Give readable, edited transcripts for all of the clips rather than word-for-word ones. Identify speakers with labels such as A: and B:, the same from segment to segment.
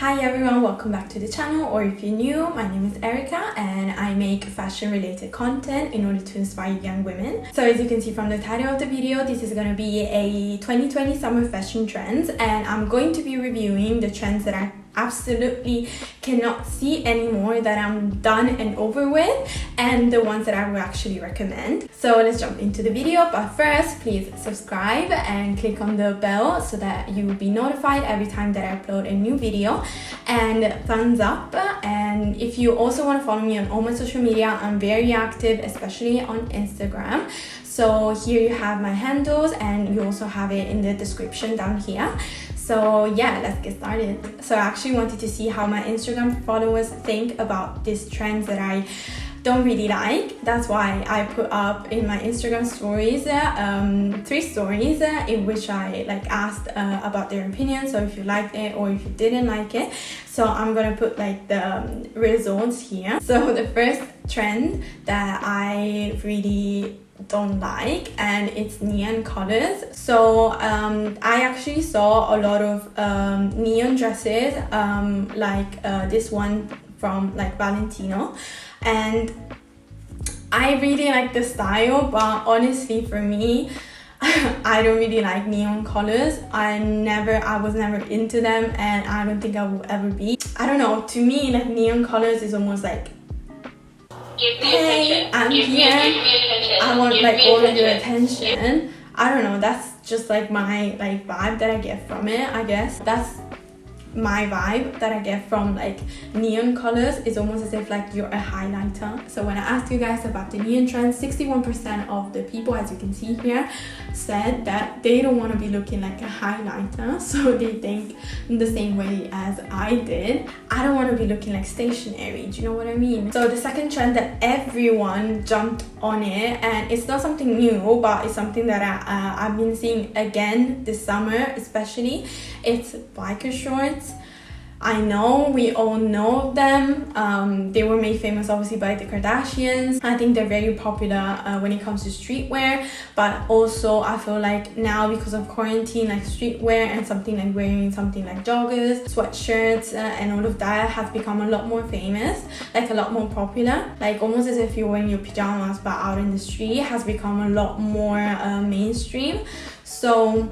A: Hi everyone, welcome back to the channel, or if you're new, my name is Erika and I make fashion related content in order to inspire young women. So as you can see from the title of the video, this is going to be a 2020 summer fashion trends, and I'm going to be reviewing the trends that I absolutely cannot see anymore, that I'm done and over with, and the ones that I would actually recommend. So let's jump into the video, but first please subscribe and click on the bell so that you will be notified every time that I upload a new video, and thumbs up. And if you also want to follow me on all my social media, I'm very active, especially on Instagram. So here you have my handles and you also have it in the description down here. So yeah, let's get started. So I actually wanted to see how my Instagram followers think about these trends that I don't really like. That's why I put up in my Instagram stories 3 stories in which I asked about their opinion, so if you liked it or if you didn't like it. So I'm gonna put the results here. So the first trend that I really don't like, and it's neon colors. So I actually saw a lot of neon dresses like this one from Valentino, and I really like the style, but honestly for me I don't really like neon colors. I was never into them, and I don't think I will ever be. I don't know, to me neon colors is almost like, hey, I'm here, I want all of your attention. I don't know, that's just my vibe that I get from it. I guess that's my vibe that I get from neon colors. Is almost as if you're a highlighter. So when I asked you guys about the neon trend, 61% of the people, as you can see here, said that they don't want to be looking like a highlighter. So they think the same way as I did. I don't want to be looking like stationary, do you know what I mean? So the second trend that everyone jumped on it, and it's not something new, but it's something that I've been seeing again this summer especially, it's biker shorts. I know we all know them. They were made famous obviously by the Kardashians. I think they're very popular when it comes to streetwear, but also I feel like now because of quarantine, streetwear and something wearing something like joggers, sweatshirts and all of that has become a lot more famous, a lot more popular, almost as if you're wearing your pajamas but out in the street, has become a lot more mainstream. So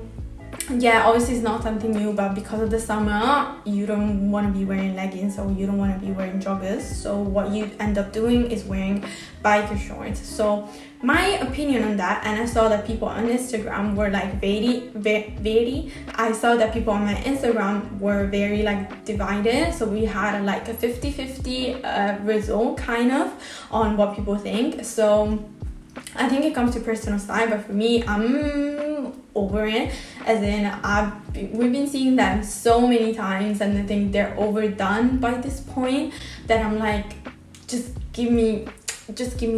A: yeah, obviously it's not something new, but because of the summer you don't want to be wearing leggings, or you don't want to be wearing joggers, so what you end up doing is wearing biker shorts. So my opinion on that, and I saw that people on Instagram were I saw that people on my Instagram were very divided. So we had a 50-50 result kind of on what people think. So I think it comes to personal style, but for me, I'm over it, as in we've been seeing them so many times, and I think they're overdone by this point, that I'm just give me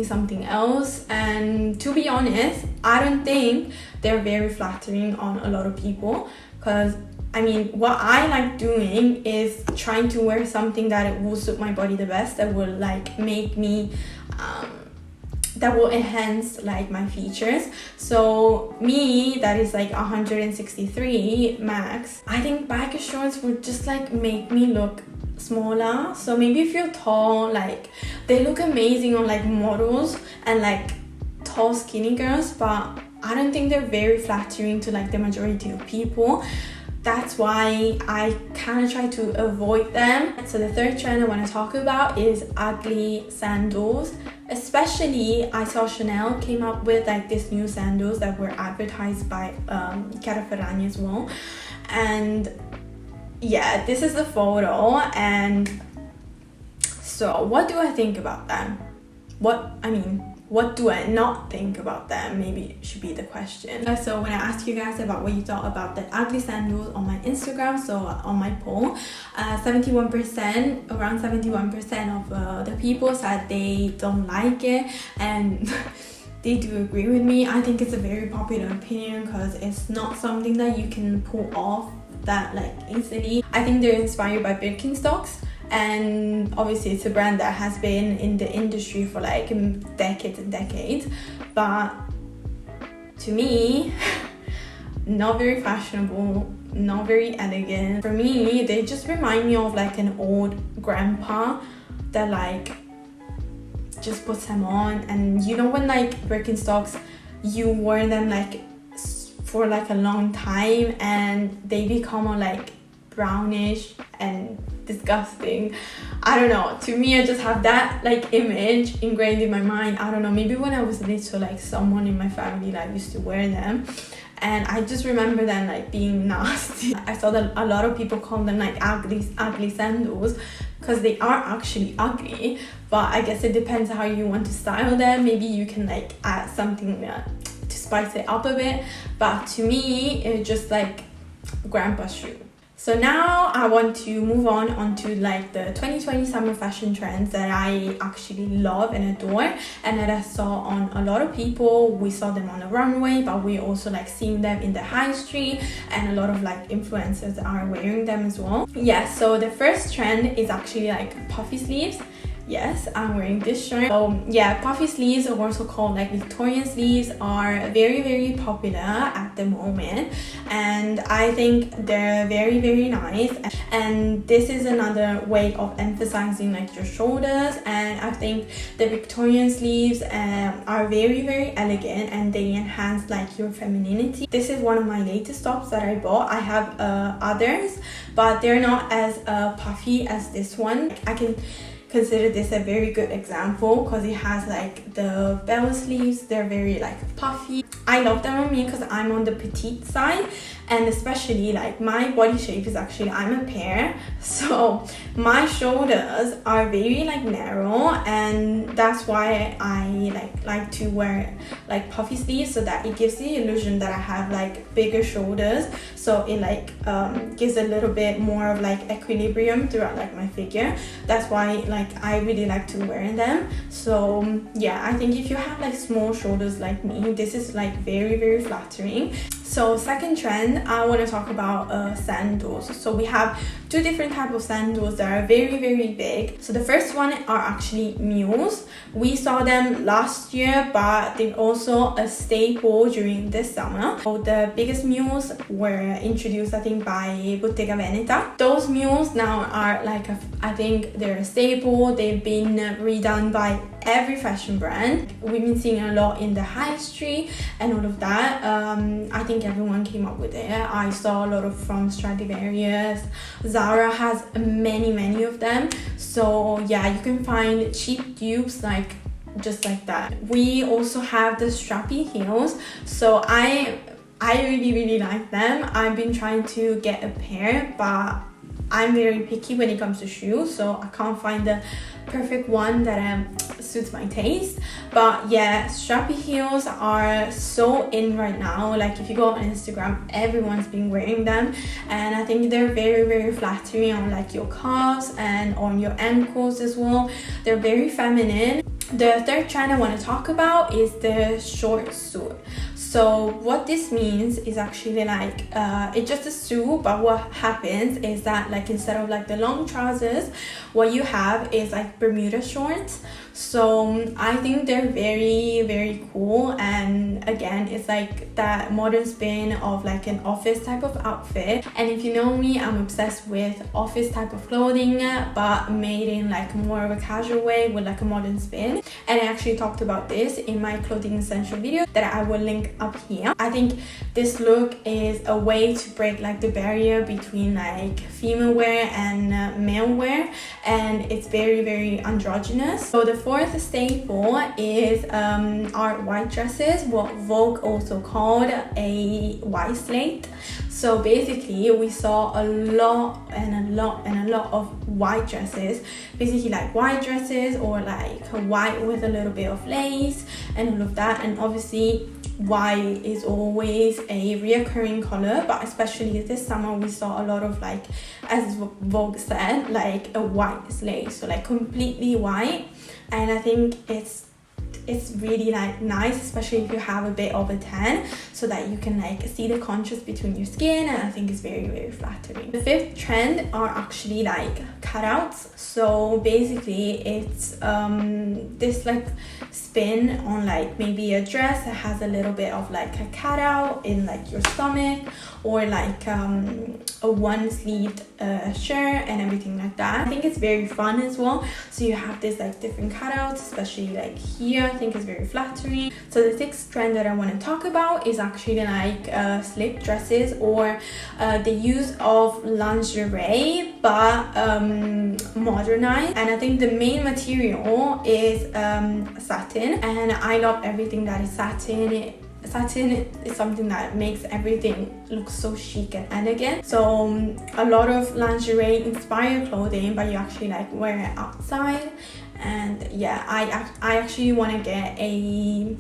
A: something else. And to be honest, I don't think they're very flattering on a lot of people, because what I like doing is trying to wear something that it will suit my body the best, that will make me that will enhance my features. So me, that is 163 max, I think biker shorts would just make me look smaller. So maybe if you're tall, they look amazing on models and tall skinny girls, but I don't think they're very flattering to the majority of people. That's why I kind of try to avoid them. So the third trend I want to talk about is ugly sandals. Especially I saw Chanel came up with this new sandals that were advertised by Chiara Ferragni as well. And yeah, this is the photo. And so what do I think about them? What do I not think about them? Maybe should be the question. So when I asked you guys about what you thought about the ugly sandals on my Instagram, so on my poll, 71%, around 71% of the people said they don't like it, and they do agree with me. I think it's a very popular opinion because it's not something that you can pull off that easily. I think they're inspired by Birkenstocks, and obviously it's a brand that has been in the industry for decades and decades, but to me not very fashionable, not very elegant. For me, they just remind me of like an old grandpa that like just puts them on. And you know when like Birkenstocks, you wear them like for like a long time and they become all like brownish and disgusting. I don't know, to me I just have that like image ingrained in my mind. I don't know, maybe when I was little, like someone in my family like used to wear them and I just remember them like being nasty. I saw that a lot of people call them like ugly sandals because they are actually ugly, but I guess it depends how you want to style them. Maybe you can like add something to spice it up a bit, but to me it's just like grandpa shoe. So now I want to move on onto like the 2020 summer fashion trends that I actually love and adore, and that I saw on a lot of people. We saw them on the runway, but we also like seeing them in the high street, and a lot of like influencers are wearing them as well. Yeah, so the first trend is actually like puffy sleeves. Yes, I'm wearing this shirt. So yeah, puffy sleeves, or also called like Victorian sleeves, are very popular at the moment, and I think they're very nice. And this is another way of emphasizing like your shoulders, and I think the Victorian sleeves are very elegant, and they enhance like your femininity. This is one of my latest tops that I bought. I have others, but they're not as puffy as this one. I can consider this a very good example because it has like the bell sleeves. They're very like puffy. I love them on me because I'm on the petite side, and especially like my body shape is actually, I'm a pear, so my shoulders are very like narrow, and that's why I like to wear like puffy sleeves, so that it gives the illusion that I have like bigger shoulders, so it like gives a little bit more of like equilibrium throughout like my figure. That's why like I really like to wear them. So yeah, I think if you have like small shoulders like me, this is like very flattering. So second trend, I want to talk about sandals. So we have two different types of sandals that are very big. So the first one are actually Mules. We saw them last year, but they're also a staple during this summer. So the biggest Mules were introduced, I think, by Bottega Veneta. Those Mules now are like I think they're a staple. They've been redone by every fashion brand. We've been seeing a lot in the high street and all of that. I think everyone came up with it. I saw a lot of from Stradivarius. Zara has many of them. So yeah, you can find cheap dupes like just like that. We also have the Strappy heels. So I really like them. I've been trying to get a pair, but I'm very picky when it comes to shoes, so I can't find the perfect one that suits my taste. But yeah, strappy heels are so in right now. Like if you go on Instagram, everyone's been wearing them, and I think they're very flattering on like your calves and on your ankles as well. They're very feminine. The third trend I want to talk about is the short suit. So what this means is actually like it's just a suit, but what happens is that like instead of like the long trousers, what you have is like Bermuda shorts. So I think they're very cool, and again it's like that modern spin of like an office type of outfit. And if you know me, I'm obsessed with office type of clothing, but made in like more of a casual way with like a modern spin. And I actually talked about this in my clothing essential video that I will link up here. I think this look is a way to break like the barrier between like female wear and male wear, and it's very androgynous. So the fourth staple is our white dresses, what Vogue also called a white slate. So basically we saw a lot of white dresses, basically like white dresses or like white with a little bit of lace and all of that. And obviously white is always a reoccurring color, but especially this summer we saw a lot of like, as Vogue said, like a white slate, so like completely white. And I think it's it's really like nice, especially if you have a bit of a tan, so that you can like see the contrast between your skin, and I think it's very, very flattering. The fifth trend are actually like cutouts. So basically it's this like spin on like maybe a dress that has a little bit of like a cutout in like your stomach, or like a one sleeved shirt and everything like that. I think it's very fun as well. So you have this like different cutouts, especially like here. I think it's very flattering. So the sixth trend that I want to talk about is actually like slip dresses, or the use of lingerie but modernized. And I think the main material is satin, and I love everything that is satin. Satin is something that makes everything look so chic and elegant. So a lot of lingerie inspired clothing, but you actually like wear it outside. And yeah, I actually want to get a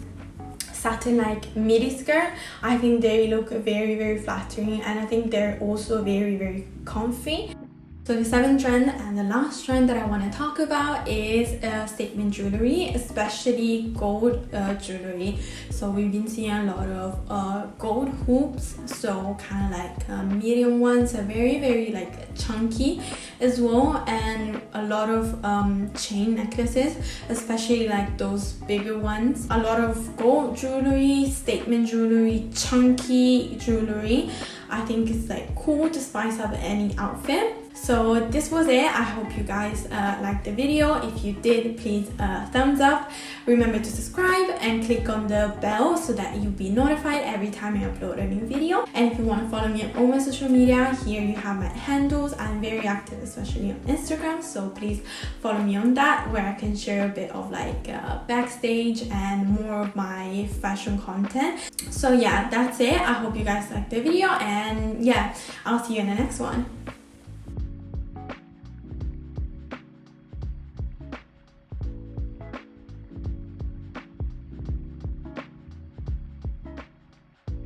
A: satin like midi skirt. I think they look very, very flattering, and I think they're also very, very comfy. So the seventh trend and the last trend that I want to talk about is statement jewelry, especially gold jewelry. So we've been seeing a lot of gold hoops, so kind of like medium ones, are very, very like chunky as well, and a lot of chain necklaces, especially like those bigger ones. A lot of gold jewelry, statement jewelry, chunky jewelry. I think it's like cool to spice up any outfit. So this was it. I hope you guys liked the video. If you did, please thumbs up. Remember to subscribe and click on the bell so that you'll be notified every time I upload a new video. And if you want to follow me on all my social media, here you have my handles. I'm very active, especially on Instagram, so please follow me on that, where I can share a bit of like backstage and more of my fashion content. So yeah, that's it. I hope you guys liked the video, and yeah, I'll see you in the next one.